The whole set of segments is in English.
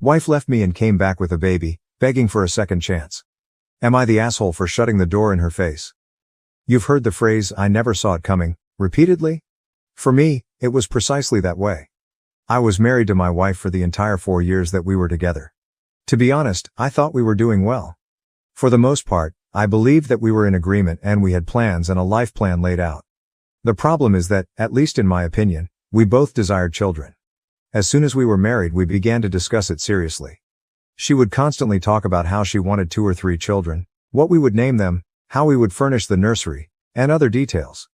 Wife left me and came back with a baby, begging for a second chance. Am I the asshole for shutting the door in her face? You've heard the phrase, "I never saw it coming," repeatedly? For me, it was precisely that way. I was married to my wife for the entire 4 years that we were together. To be honest, I thought we were doing well. For the most part, I believed that we were in agreement and we had plans and a life plan laid out. The problem is that, at least in my opinion, we both desired children. As soon as we were married, we began to discuss it seriously. She would constantly talk about how she wanted 2 or 3 children, what we would name them, how we would furnish the nursery, and other details.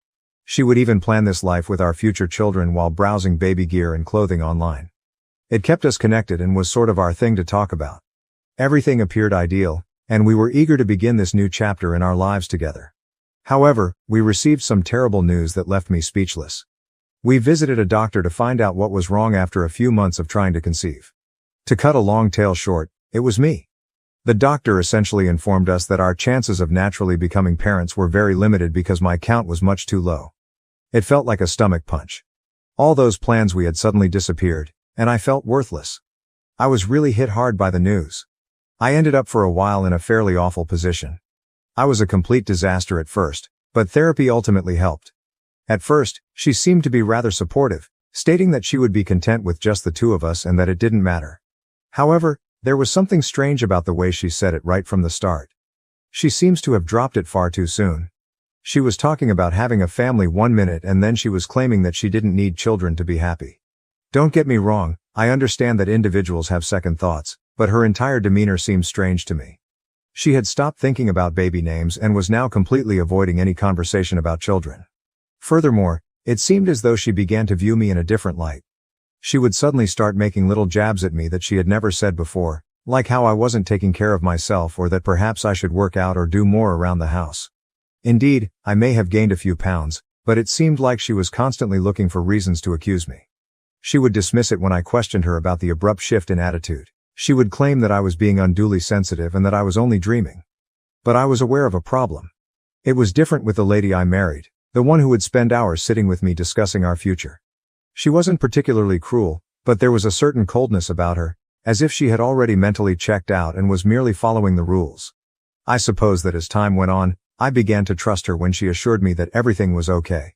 She would even plan this life with our future children while browsing baby gear and clothing online. It kept us connected and was sort of our thing to talk about. Everything appeared ideal, and we were eager to begin this new chapter in our lives together. However, we received some terrible news that left me speechless. We visited a doctor to find out what was wrong after a few months of trying to conceive. To cut a long tale short, it was me. The doctor essentially informed us that our chances of naturally becoming parents were very limited because my count was much too low. It felt like a stomach punch. All those plans we had suddenly disappeared, and I felt worthless. I was really hit hard by the news. I ended up for a while in a fairly awful position. I was a complete disaster at first, but therapy ultimately helped. At first, she seemed to be rather supportive, stating that she would be content with just the 2 of us and that it didn't matter. However, there was something strange about the way she said it right from the start. She seems to have dropped it far too soon. She was talking about having a family one minute and then she was claiming that she didn't need children to be happy. Don't get me wrong, I understand that individuals have second thoughts, but her entire demeanor seemed strange to me. She had stopped thinking about baby names and was now completely avoiding any conversation about children. Furthermore, it seemed as though she began to view me in a different light. She would suddenly start making little jabs at me that she had never said before, like how I wasn't taking care of myself or that perhaps I should work out or do more around the house. Indeed, I may have gained a few pounds, but it seemed like she was constantly looking for reasons to accuse me. She would dismiss it when I questioned her about the abrupt shift in attitude. She would claim that I was being unduly sensitive and that I was only dreaming. But I was aware of a problem. It was different with the lady I married, the one who would spend hours sitting with me discussing our future. She wasn't particularly cruel, but there was a certain coldness about her, as if she had already mentally checked out and was merely following the rules. I suppose that as time went on, I began to trust her when she assured me that everything was okay.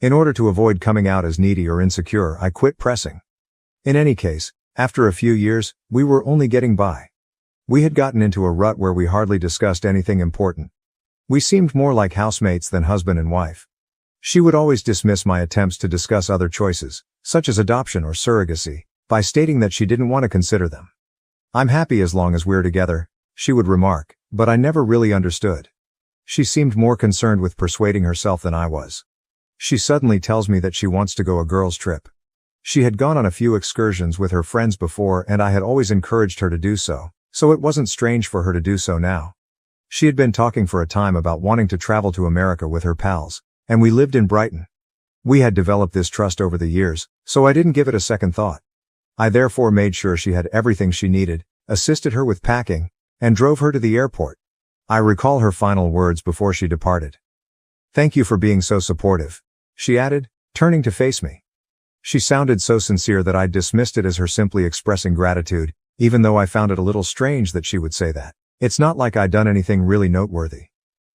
In order to avoid coming out as needy or insecure, I quit pressing. In any case, after a few years, we were only getting by. We had gotten into a rut where we hardly discussed anything important. We seemed more like housemates than husband and wife. She would always dismiss my attempts to discuss other choices, such as adoption or surrogacy, by stating that she didn't want to consider them. "I'm happy as long as we're together," she would remark, but I never really understood. She seemed more concerned with persuading herself than I was. She suddenly tells me that she wants to go a girls' trip. She had gone on a few excursions with her friends before and I had always encouraged her to do so it wasn't strange for her to do so now. She had been talking for a time about wanting to travel to America with her pals, and we lived in Brighton. We had developed this trust over the years, so I didn't give it a second thought. I therefore made sure she had everything she needed, assisted her with packing, and drove her to the airport. I recall her final words before she departed. "Thank you for being so supportive," she added, turning to face me. She sounded so sincere that I dismissed it as her simply expressing gratitude, even though I found it a little strange that she would say that. It's not like I'd done anything really noteworthy.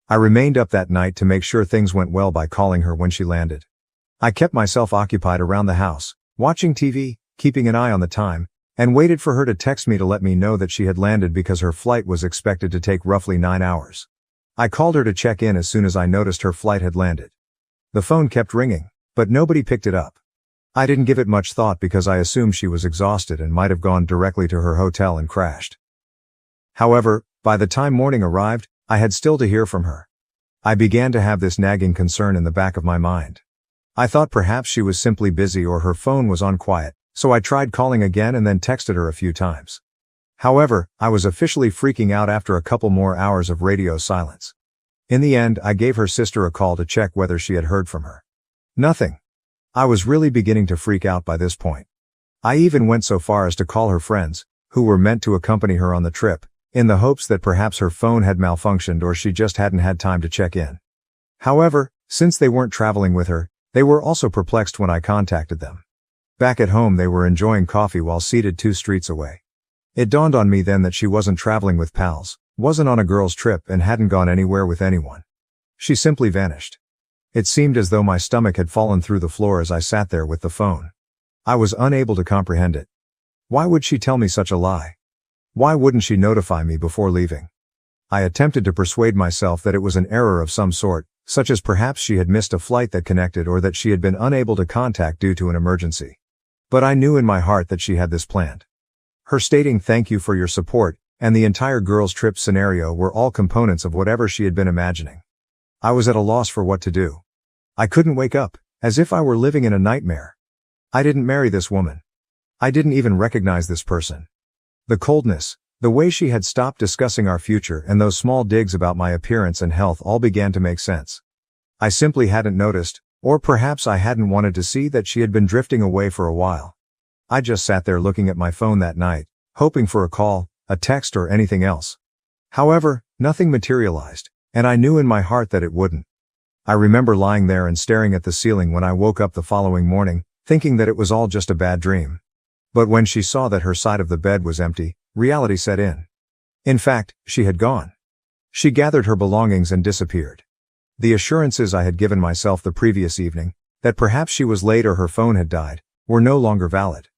I remained up that night to make sure things went well by calling her when she landed. I kept myself occupied around the house, watching TV, keeping an eye on the time, and waited for her to text me to let me know that she had landed because her flight was expected to take roughly 9 hours. I called her to check in as soon as I noticed her flight had landed. The phone kept ringing, but nobody picked it up. I didn't give it much thought because I assumed she was exhausted and might have gone directly to her hotel and crashed. However, by the time morning arrived, I had still to hear from her. I began to have this nagging concern in the back of my mind. I thought perhaps she was simply busy or her phone was on quiet, so I tried calling again and then texted her a few times. However, I was officially freaking out after a couple more hours of radio silence. In the end, I gave her sister a call to check whether she had heard from her. Nothing. I was really beginning to freak out by this point. I even went so far as to call her friends, who were meant to accompany her on the trip, in the hopes that perhaps her phone had malfunctioned or she just hadn't had time to check in. However, since they weren't traveling with her, they were also perplexed when I contacted them. Back at home they were enjoying coffee while seated 2 streets away. It dawned on me then that she wasn't traveling with pals, wasn't on a girls' trip, and hadn't gone anywhere with anyone. She simply vanished. It seemed as though my stomach had fallen through the floor as I sat there with the phone. I was unable to comprehend it. Why would she tell me such a lie? Why wouldn't she notify me before leaving? I attempted to persuade myself that it was an error of some sort, such as perhaps she had missed a flight that connected or that she had been unable to contact due to an emergency. But I knew in my heart that she had this planned. Her stating "thank you for your support" and the entire girls' trip scenario were all components of whatever she had been imagining. I was at a loss for what to do. I couldn't wake up, as if I were living in a nightmare. I didn't marry this woman. I didn't even recognize this person. The coldness, the way she had stopped discussing our future, and those small digs about my appearance and health all began to make sense. I simply hadn't noticed, or perhaps I hadn't wanted to see, that she had been drifting away for a while. I just sat there looking at my phone that night, hoping for a call, a text, or anything else. However, nothing materialized, and I knew in my heart that it wouldn't. I remember lying there and staring at the ceiling when I woke up the following morning, thinking that it was all just a bad dream. But when she saw that her side of the bed was empty, reality set in. In fact, she had gone. She gathered her belongings and disappeared. The assurances I had given myself the previous evening, that perhaps she was late or her phone had died, were no longer valid.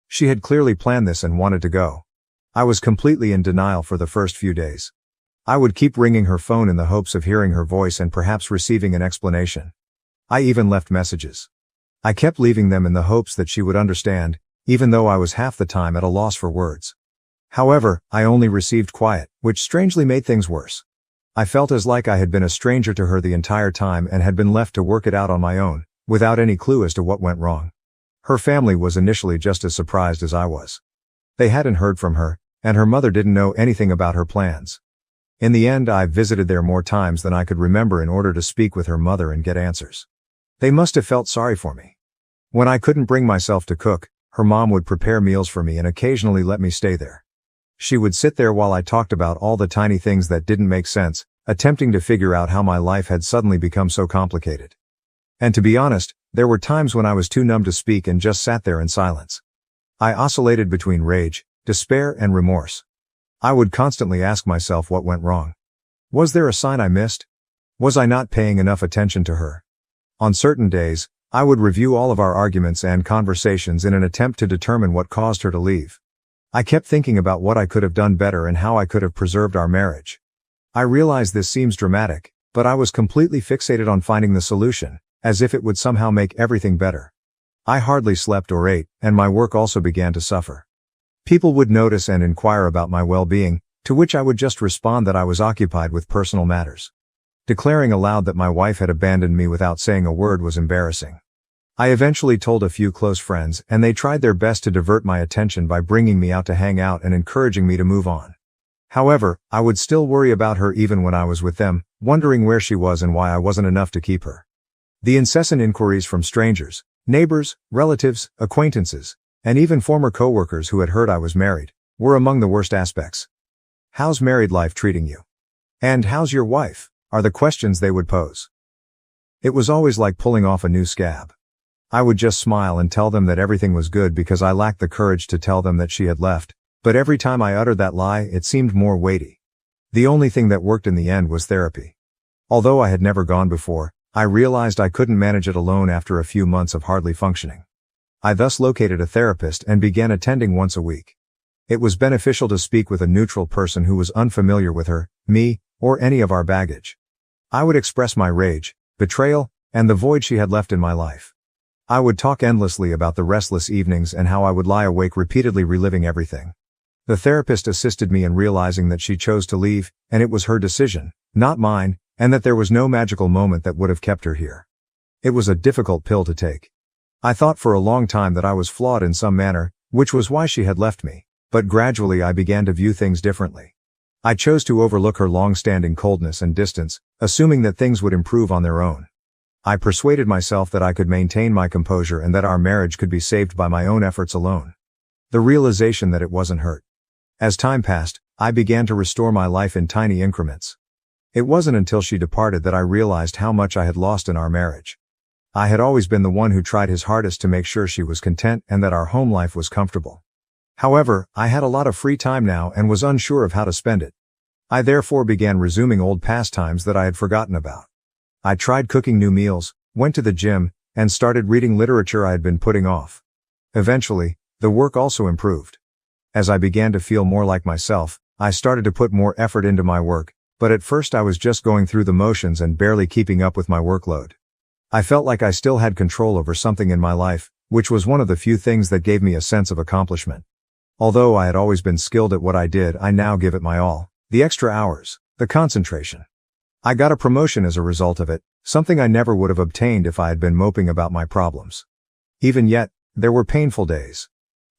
She had clearly planned this and wanted to go. I was completely in denial for the first few days. I would keep ringing her phone in the hopes of hearing her voice and perhaps receiving an explanation. I even left messages. I kept leaving them in the hopes that she would understand, even though I was half the time at a loss for words. However, I only received quiet, which strangely made things worse. I felt as like I had been a stranger to her the entire time and had been left to work it out on my own, without any clue as to what went wrong. Her family was initially just as surprised as I was. They hadn't heard from her, and her mother didn't know anything about her plans. In the end, I visited there more times than I could remember in order to speak with her mother and get answers. They must have felt sorry for me. When I couldn't bring myself to cook, her mom would prepare meals for me and occasionally let me stay there. She would sit there while I talked about all the tiny things that didn't make sense, attempting to figure out how my life had suddenly become so complicated. And to be honest, there were times when I was too numb to speak and just sat there in silence. I oscillated between rage, despair, and remorse. I would constantly ask myself what went wrong. Was there a sign I missed? Was I not paying enough attention to her? On certain days, I would review all of our arguments and conversations in an attempt to determine what caused her to leave. I kept thinking about what I could have done better and how I could have preserved our marriage. I realize this seems dramatic, but I was completely fixated on finding the solution, as if it would somehow make everything better. I hardly slept or ate, and my work also began to suffer. People would notice and inquire about my well-being, to which I would just respond that I was occupied with personal matters. Declaring aloud that my wife had abandoned me without saying a word was embarrassing. I eventually told a few close friends, and they tried their best to divert my attention by bringing me out to hang out and encouraging me to move on. However, I would still worry about her even when I was with them, wondering where she was and why I wasn't enough to keep her. The incessant inquiries from strangers, neighbors, relatives, acquaintances, and even former coworkers who had heard I was married, were among the worst aspects. "How's married life treating you?" And "How's your wife?" are the questions they would pose. It was always like pulling off a new scab. I would just smile and tell them that everything was good because I lacked the courage to tell them that she had left, but every time I uttered that lie, it seemed more weighty. The only thing that worked in the end was therapy. Although I had never gone before, I realized I couldn't manage it alone after a few months of hardly functioning. I thus located a therapist and began attending once a week. It was beneficial to speak with a neutral person who was unfamiliar with her, me, or any of our baggage. I would express my rage, betrayal, and the void she had left in my life. I would talk endlessly about the restless evenings and how I would lie awake repeatedly reliving everything. The therapist assisted me in realizing that she chose to leave, and it was her decision, not mine, and that there was no magical moment that would have kept her here. It was a difficult pill to take. I thought for a long time that I was flawed in some manner, which was why she had left me, but gradually I began to view things differently. I chose to overlook her long-standing coldness and distance, assuming that things would improve on their own. I persuaded myself that I could maintain my composure and that our marriage could be saved by my own efforts alone. The realization that it wasn't hurt. As time passed, I began to restore my life in tiny increments. It wasn't until she departed that I realized how much I had lost in our marriage. I had always been the one who tried his hardest to make sure she was content and that our home life was comfortable. However, I had a lot of free time now and was unsure of how to spend it. I therefore began resuming old pastimes that I had forgotten about. I tried cooking new meals, went to the gym, and started reading literature I had been putting off. Eventually, the work also improved. As I began to feel more like myself, I started to put more effort into my work, but at first I was just going through the motions and barely keeping up with my workload. I felt like I still had control over something in my life, which was one of the few things that gave me a sense of accomplishment. Although I had always been skilled at what I did, I now give it my all. The extra hours, the concentration. I got a promotion as a result of it, something I never would have obtained if I had been moping about my problems. Even yet, there were painful days.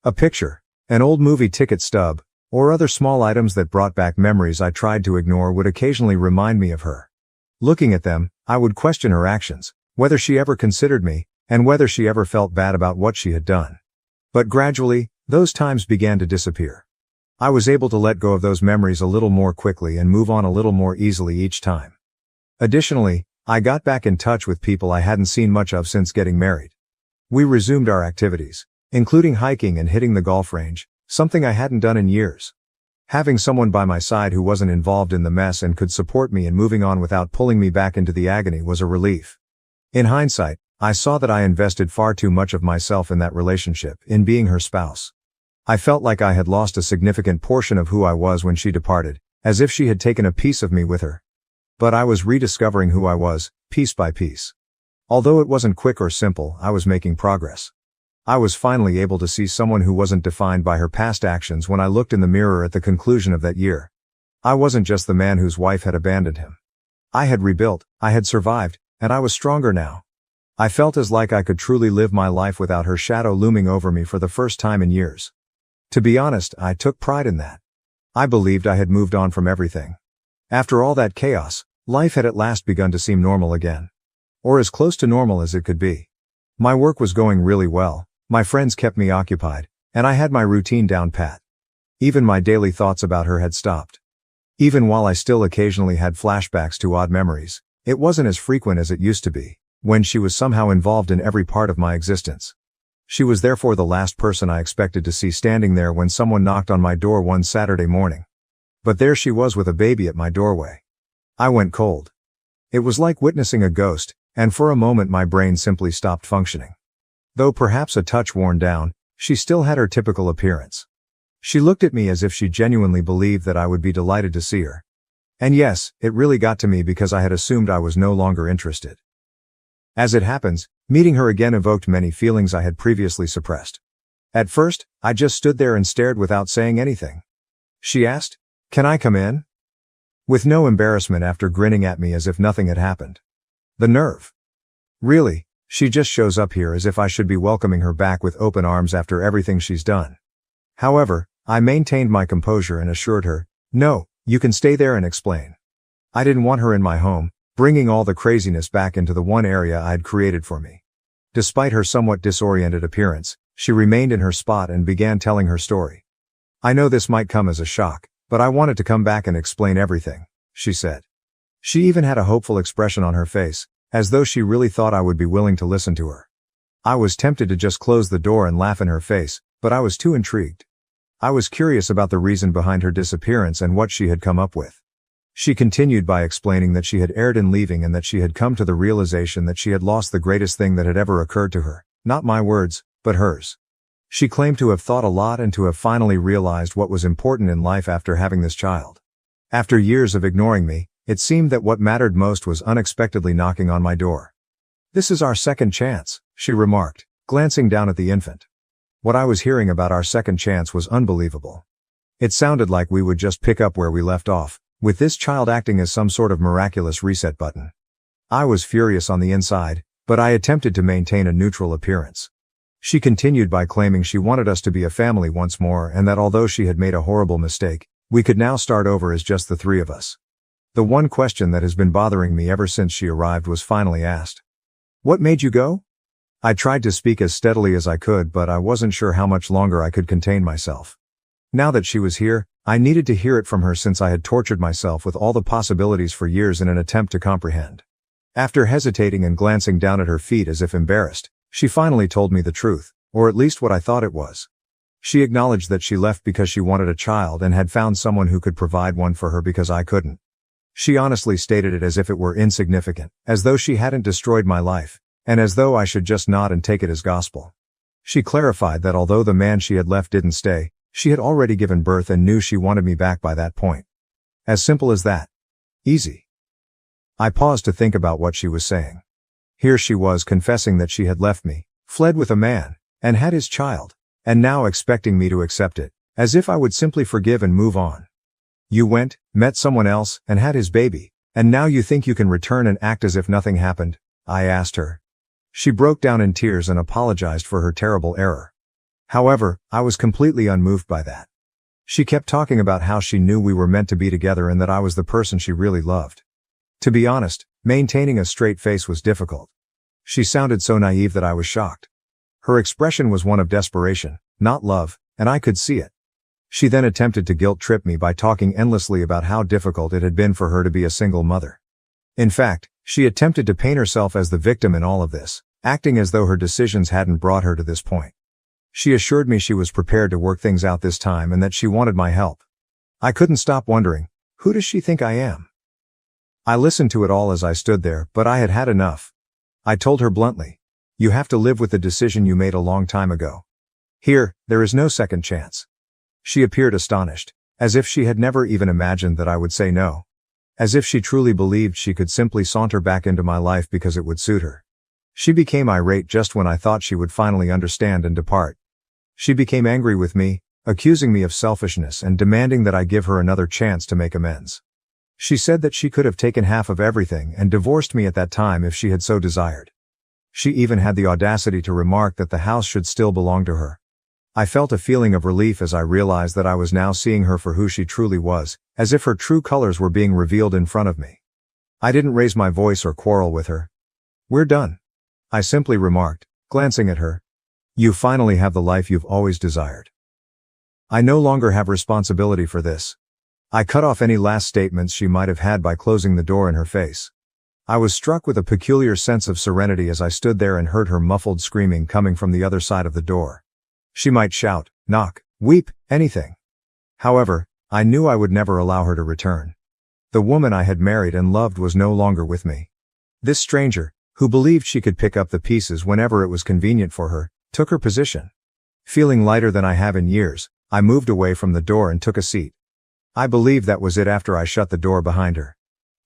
A picture, an old movie ticket stub, or other small items that brought back memories I tried to ignore would occasionally remind me of her. Looking at them, I would question her actions, whether she ever considered me, and whether she ever felt bad about what she had done. But gradually, those times began to disappear. I was able to let go of those memories a little more quickly and move on a little more easily each time. Additionally, I got back in touch with people I hadn't seen much of since getting married. We resumed our activities, including hiking and hitting the golf range, something I hadn't done in years. Having someone by my side who wasn't involved in the mess and could support me in moving on without pulling me back into the agony was a relief. In hindsight, I saw that I invested far too much of myself in that relationship, in being her spouse. I felt like I had lost a significant portion of who I was when she departed, as if she had taken a piece of me with her. But I was rediscovering who I was, piece by piece. Although it wasn't quick or simple, I was making progress. I was finally able to see someone who wasn't defined by her past actions when I looked in the mirror at the conclusion of that year. I wasn't just the man whose wife had abandoned him. I had rebuilt, I had survived, and I was stronger now. I felt as like I could truly live my life without her shadow looming over me for the first time in years. To be honest, I took pride in that. I believed I had moved on from everything. After all that chaos, life had at last begun to seem normal again. Or as close to normal as it could be. My work was going really well, my friends kept me occupied, and I had my routine down pat. Even my daily thoughts about her had stopped. Even while I still occasionally had flashbacks to odd memories, it wasn't as frequent as it used to be, when she was somehow involved in every part of my existence. She was therefore the last person I expected to see standing there when someone knocked on my door one Saturday morning. But there she was with a baby at my doorway. I went cold. It was like witnessing a ghost, and for a moment my brain simply stopped functioning. Though perhaps a touch worn down, she still had her typical appearance. She looked at me as if she genuinely believed that I would be delighted to see her. And yes, it really got to me because I had assumed I was no longer interested. As it happens, meeting her again evoked many feelings I had previously suppressed. At first, I just stood there and stared without saying anything. She asked, "Can I come in?" With no embarrassment after grinning at me as if nothing had happened. The nerve. Really, she just shows up here as if I should be welcoming her back with open arms after everything she's done. However, I maintained my composure and assured her, "No, you can stay there and explain." I didn't want her in my home, bringing all the craziness back into the one area I had created for me. Despite her somewhat disoriented appearance, she remained in her spot and began telling her story. "I know this might come as a shock, but I wanted to come back and explain everything," she said. She even had a hopeful expression on her face, as though she really thought I would be willing to listen to her. I was tempted to just close the door and laugh in her face, but I was too intrigued. I was curious about the reason behind her disappearance and what she had come up with. She continued by explaining that she had erred in leaving and that she had come to the realization that she had lost the greatest thing that had ever occurred to her, not my words, but hers. She claimed to have thought a lot and to have finally realized what was important in life after having this child. After years of ignoring me, it seemed that what mattered most was unexpectedly knocking on my door. "This is our second chance," she remarked, glancing down at the infant. What I was hearing about our second chance was unbelievable. It sounded like we would just pick up where we left off, with this child acting as some sort of miraculous reset button. I was furious on the inside, but I attempted to maintain a neutral appearance. She continued by claiming she wanted us to be a family once more and that although she had made a horrible mistake, we could now start over as just the three of us. The one question that has been bothering me ever since she arrived was finally asked. "What made you go?" I tried to speak as steadily as I could, but I wasn't sure how much longer I could contain myself. Now that she was here, I needed to hear it from her since I had tortured myself with all the possibilities for years in an attempt to comprehend. After hesitating and glancing down at her feet as if embarrassed, she finally told me the truth, or at least what I thought it was. She acknowledged that she left because she wanted a child and had found someone who could provide one for her because I couldn't. She honestly stated it as if it were insignificant, as though she hadn't destroyed my life, and as though I should just nod and take it as gospel. She clarified that although the man she had left didn't stay, she had already given birth and knew she wanted me back by that point. As simple as that. Easy. I paused to think about what she was saying. Here she was confessing that she had left me, fled with a man, and had his child, and now expecting me to accept it, as if I would simply forgive and move on. You went, met someone else, and had his baby, and now you think you can return and act as if nothing happened? I asked her. She broke down in tears and apologized for her terrible error. However, I was completely unmoved by that. She kept talking about how she knew we were meant to be together and that I was the person she really loved. To be honest, maintaining a straight face was difficult. She sounded so naive that I was shocked. Her expression was one of desperation, not love, and I could see it. She then attempted to guilt-trip me by talking endlessly about how difficult it had been for her to be a single mother. In fact, she attempted to paint herself as the victim in all of this, acting as though her decisions hadn't brought her to this point. She assured me she was prepared to work things out this time and that she wanted my help. I couldn't stop wondering, who does she think I am? I listened to it all as I stood there, but I had had enough. I told her bluntly, you have to live with the decision you made a long time ago. Here, there is no second chance. She appeared astonished, as if she had never even imagined that I would say no. As if she truly believed she could simply saunter back into my life because it would suit her. She became irate just when I thought she would finally understand and depart. She became angry with me, accusing me of selfishness and demanding that I give her another chance to make amends. She said that she could have taken half of everything and divorced me at that time if she had so desired. She even had the audacity to remark that the house should still belong to her. I felt a feeling of relief as I realized that I was now seeing her for who she truly was, as if her true colors were being revealed in front of me. I didn't raise my voice or quarrel with her. We're done, I simply remarked, glancing at her. You finally have the life you've always desired. I no longer have responsibility for this. I cut off any last statements she might have had by closing the door in her face. I was struck with a peculiar sense of serenity as I stood there and heard her muffled screaming coming from the other side of the door. She might shout, knock, weep, anything. However, I knew I would never allow her to return. The woman I had married and loved was no longer with me. This stranger, who believed she could pick up the pieces whenever it was convenient for her, took her position. Feeling lighter than I have in years, I moved away from the door and took a seat. I believed that was it after I shut the door behind her.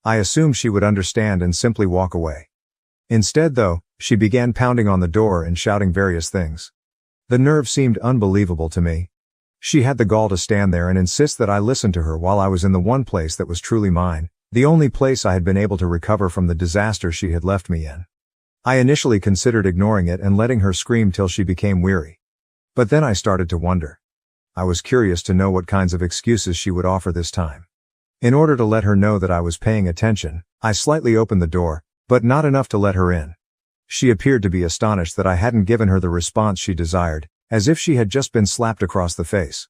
I assumed she would understand and simply walk away. Instead, though, she began pounding on the door and shouting various things. The nerve seemed unbelievable to me. She had the gall to stand there and insist that I listen to her while I was in the one place that was truly mine, the only place I had been able to recover from the disaster she had left me in. I initially considered ignoring it and letting her scream till she became weary. But then I started to wonder. I was curious to know what kinds of excuses she would offer this time. In order to let her know that I was paying attention, I slightly opened the door, but not enough to let her in. She appeared to be astonished that I hadn't given her the response she desired, as if she had just been slapped across the face.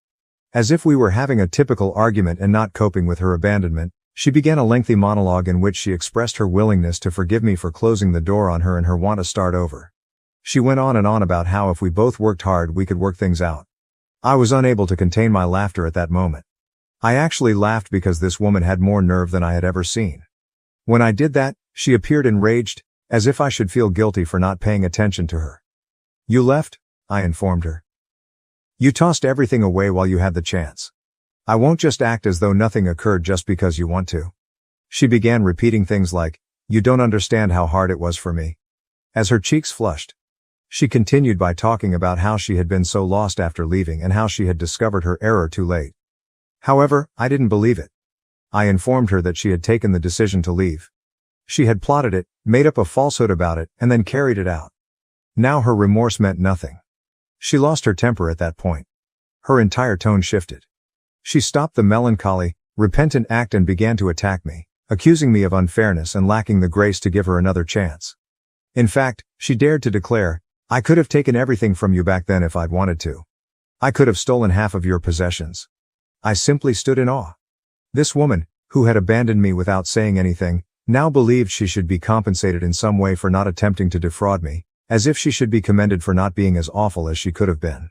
As if we were having a typical argument and not coping with her abandonment, she began a lengthy monologue in which she expressed her willingness to forgive me for closing the door on her and her want to start over. She went on and on about how if we both worked hard we could work things out. I was unable to contain my laughter at that moment. I actually laughed because this woman had more nerve than I had ever seen. When I did that, she appeared enraged, as if I should feel guilty for not paying attention to her. You left, I informed her. You tossed everything away while you had the chance. I won't just act as though nothing occurred just because you want to. She began repeating things like, you don't understand how hard it was for me. As her cheeks flushed. She continued by talking about how she had been so lost after leaving and how she had discovered her error too late. However, I didn't believe it. I informed her that she had taken the decision to leave. She had plotted it, made up a falsehood about it, and then carried it out. Now her remorse meant nothing. She lost her temper at that point. Her entire tone shifted. She stopped the melancholy, repentant act and began to attack me, accusing me of unfairness and lacking the grace to give her another chance. In fact, she dared to declare, I could have taken everything from you back then if I'd wanted to. I could have stolen half of your possessions. I simply stood in awe. This woman, who had abandoned me without saying anything, now believed she should be compensated in some way for not attempting to defraud me, as if she should be commended for not being as awful as she could have been.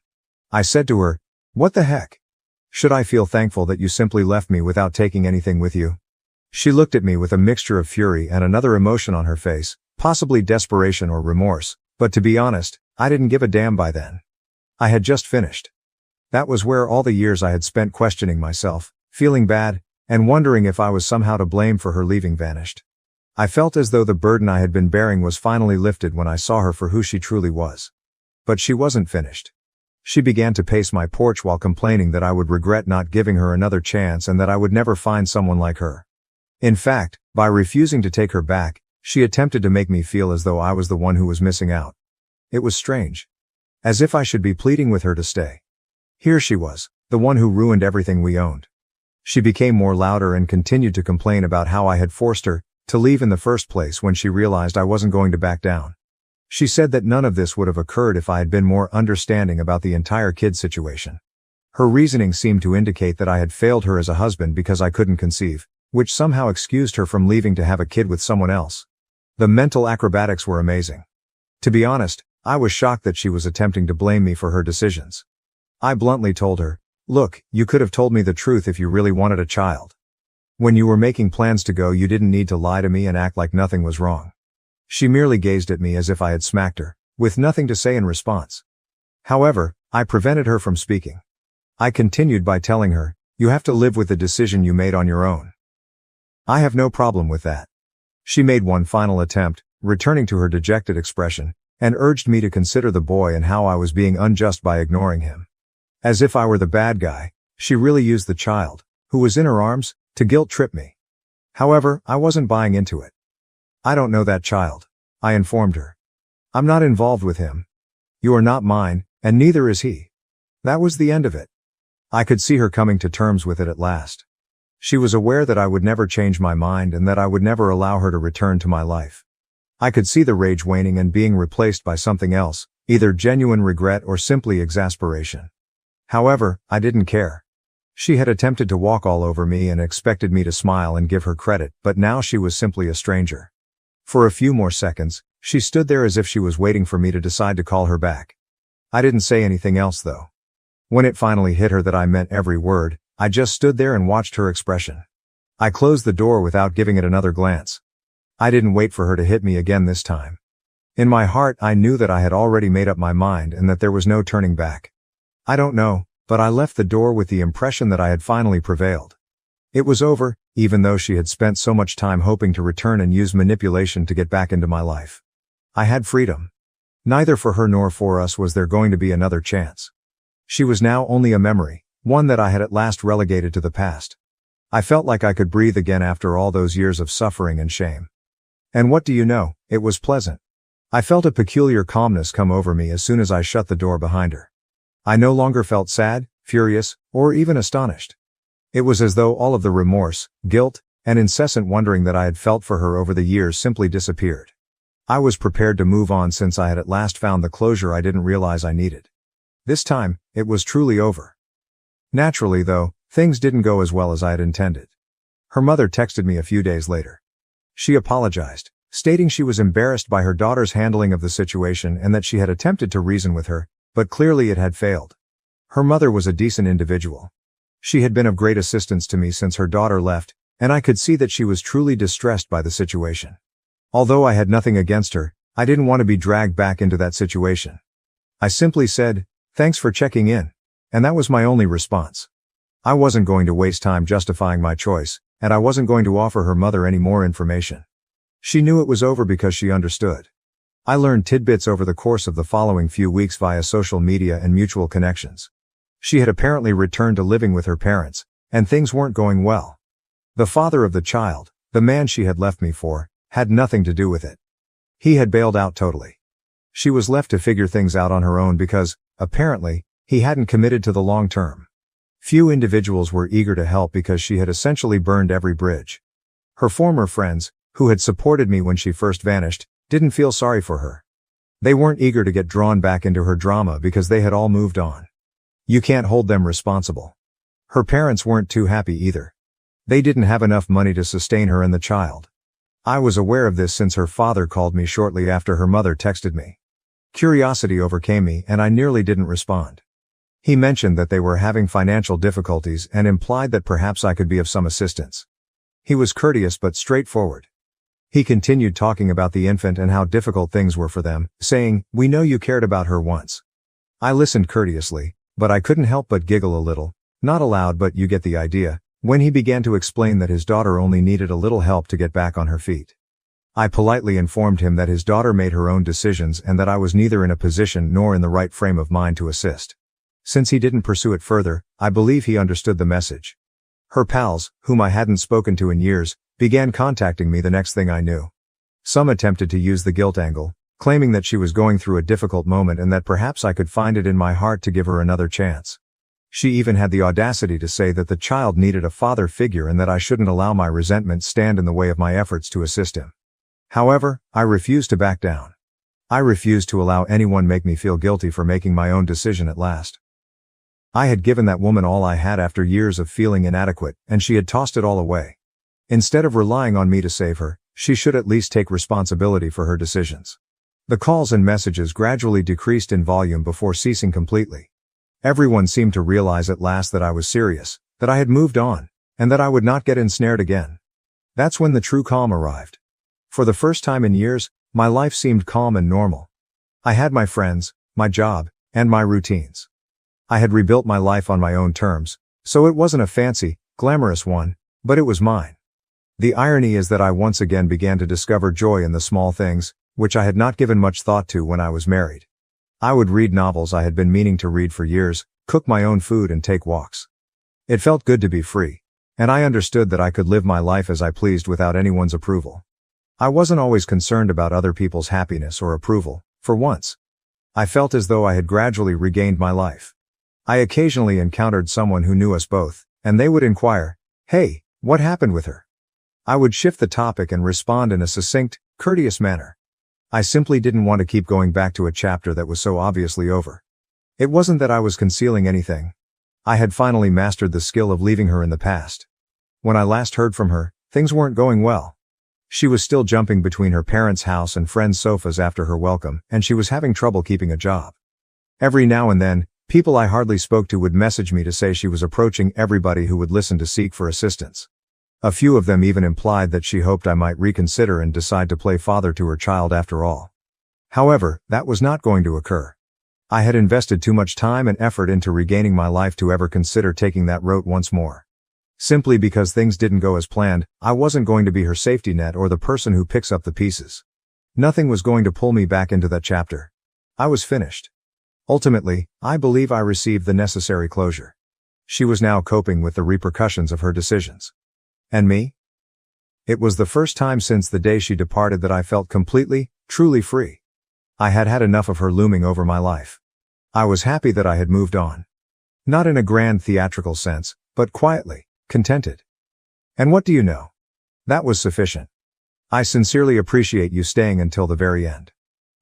I said to her, What the heck? Should I feel thankful that you simply left me without taking anything with you? She looked at me with a mixture of fury and another emotion on her face, possibly desperation or remorse, but to be honest, I didn't give a damn by then. I had just finished. That was where all the years I had spent questioning myself, feeling bad, and wondering if I was somehow to blame for her leaving vanished. I felt as though the burden I had been bearing was finally lifted when I saw her for who she truly was. But she wasn't finished. She began to pace my porch while complaining that I would regret not giving her another chance and that I would never find someone like her. In fact, by refusing to take her back, she attempted to make me feel as though I was the one who was missing out. It was strange. As if I should be pleading with her to stay. Here she was, the one who ruined everything we owned. She became more louder and continued to complain about how I had forced her to leave in the first place when she realized I wasn't going to back down. She said that none of this would have occurred if I had been more understanding about the entire kid situation. Her reasoning seemed to indicate that I had failed her as a husband because I couldn't conceive, which somehow excused her from leaving to have a kid with someone else. The mental acrobatics were amazing. To be honest, I was shocked that she was attempting to blame me for her decisions. I bluntly told her, "Look, you could have told me the truth if you really wanted a child. When you were making plans to go, you didn't need to lie to me and act like nothing was wrong." She merely gazed at me as if I had smacked her, with nothing to say in response. However, I prevented her from speaking. I continued by telling her, "You have to live with the decision you made on your own. I have no problem with that." She made one final attempt, returning to her dejected expression, and urged me to consider the boy and how I was being unjust by ignoring him. As if I were the bad guy, she really used the child, who was in her arms, to guilt-trip me. However, I wasn't buying into it. "I don't know that child," I informed her. "I'm not involved with him. You are not mine, and neither is he." That was the end of it. I could see her coming to terms with it at last. She was aware that I would never change my mind and that I would never allow her to return to my life. I could see the rage waning and being replaced by something else, either genuine regret or simply exasperation. However, I didn't care. She had attempted to walk all over me and expected me to smile and give her credit, but now she was simply a stranger. For a few more seconds, she stood there as if she was waiting for me to decide to call her back. I didn't say anything else though. When it finally hit her that I meant every word, I just stood there and watched her expression. I closed the door without giving it another glance. I didn't wait for her to hit me again this time. In my heart, I knew that I had already made up my mind and that there was no turning back. I don't know, but I left the door with the impression that I had finally prevailed. It was over, even though she had spent so much time hoping to return and use manipulation to get back into my life. I had freedom. Neither for her nor for us was there going to be another chance. She was now only a memory, one that I had at last relegated to the past. I felt like I could breathe again after all those years of suffering and shame. And what do you know, it was pleasant. I felt a peculiar calmness come over me as soon as I shut the door behind her. I no longer felt sad, furious, or even astonished. It was as though all of the remorse, guilt, and incessant wondering that I had felt for her over the years simply disappeared. I was prepared to move on since I had at last found the closure I didn't realize I needed. This time, it was truly over. Naturally though, things didn't go as well as I had intended. Her mother texted me a few days later. She apologized, stating she was embarrassed by her daughter's handling of the situation and that she had attempted to reason with her, but clearly it had failed. Her mother was a decent individual. She had been of great assistance to me since her daughter left, and I could see that she was truly distressed by the situation. Although I had nothing against her, I didn't want to be dragged back into that situation. I simply said, "Thanks for checking in," and that was my only response. I wasn't going to waste time justifying my choice, and I wasn't going to offer her mother any more information. She knew it was over because she understood. I learned tidbits over the course of the following few weeks via social media and mutual connections. She had apparently returned to living with her parents, and things weren't going well. The father of the child, the man she had left me for, had nothing to do with it. He had bailed out totally. She was left to figure things out on her own because, apparently, he hadn't committed to the long term. Few individuals were eager to help because she had essentially burned every bridge. Her former friends, who had supported me when she first vanished, didn't feel sorry for her. They weren't eager to get drawn back into her drama because they had all moved on. You can't hold them responsible. Her parents weren't too happy either. They didn't have enough money to sustain her and the child. I was aware of this since her father called me shortly after her mother texted me. Curiosity overcame me and I nearly didn't respond. He mentioned that they were having financial difficulties and implied that perhaps I could be of some assistance. He was courteous but straightforward. He continued talking about the infant and how difficult things were for them, saying, "We know you cared about her once." I listened courteously, but I couldn't help but giggle a little, not aloud but you get the idea, when he began to explain that his daughter only needed a little help to get back on her feet. I politely informed him that his daughter made her own decisions and that I was neither in a position nor in the right frame of mind to assist. Since he didn't pursue it further, I believe he understood the message. Her pals, whom I hadn't spoken to in years, began contacting me the next thing I knew. Some attempted to use the guilt angle, claiming that she was going through a difficult moment and that perhaps I could find it in my heart to give her another chance. She even had the audacity to say that the child needed a father figure and that I shouldn't allow my resentment stand in the way of my efforts to assist him. However, I refused to back down. I refused to allow anyone make me feel guilty for making my own decision at last. I had given that woman all I had after years of feeling inadequate, and she had tossed it all away. Instead of relying on me to save her, she should at least take responsibility for her decisions. The calls and messages gradually decreased in volume before ceasing completely. Everyone seemed to realize at last that I was serious, that I had moved on, and that I would not get ensnared again. That's when the true calm arrived. For the first time in years, my life seemed calm and normal. I had my friends, my job, and my routines. I had rebuilt my life on my own terms, so it wasn't a fancy, glamorous one, but it was mine. The irony is that I once again began to discover joy in the small things, which I had not given much thought to when I was married. I would read novels I had been meaning to read for years, cook my own food and take walks. It felt good to be free, and I understood that I could live my life as I pleased without anyone's approval. I wasn't always concerned about other people's happiness or approval, for once. I felt as though I had gradually regained my life. I occasionally encountered someone who knew us both, and they would inquire, "Hey, what happened with her?" I would shift the topic and respond in a succinct, courteous manner. I simply didn't want to keep going back to a chapter that was so obviously over. It wasn't that I was concealing anything. I had finally mastered the skill of leaving her in the past. When I last heard from her, things weren't going well. She was still jumping between her parents' house and friends' sofas after her welcome, and she was having trouble keeping a job. Every now and then, people I hardly spoke to would message me to say she was approaching everybody who would listen to seek for assistance. A few of them even implied that she hoped I might reconsider and decide to play father to her child after all. However, that was not going to occur. I had invested too much time and effort into regaining my life to ever consider taking that route once more. Simply because things didn't go as planned, I wasn't going to be her safety net or the person who picks up the pieces. Nothing was going to pull me back into that chapter. I was finished. Ultimately, I believe I received the necessary closure. She was now coping with the repercussions of her decisions. And me? It was the first time since the day she departed that I felt completely, truly free. I had had enough of her looming over my life. I was happy that I had moved on. Not in a grand theatrical sense, but quietly, contented. And what do you know? That was sufficient. I sincerely appreciate you staying until the very end.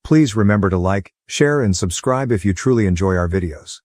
Please remember to like, share and subscribe if you truly enjoy our videos.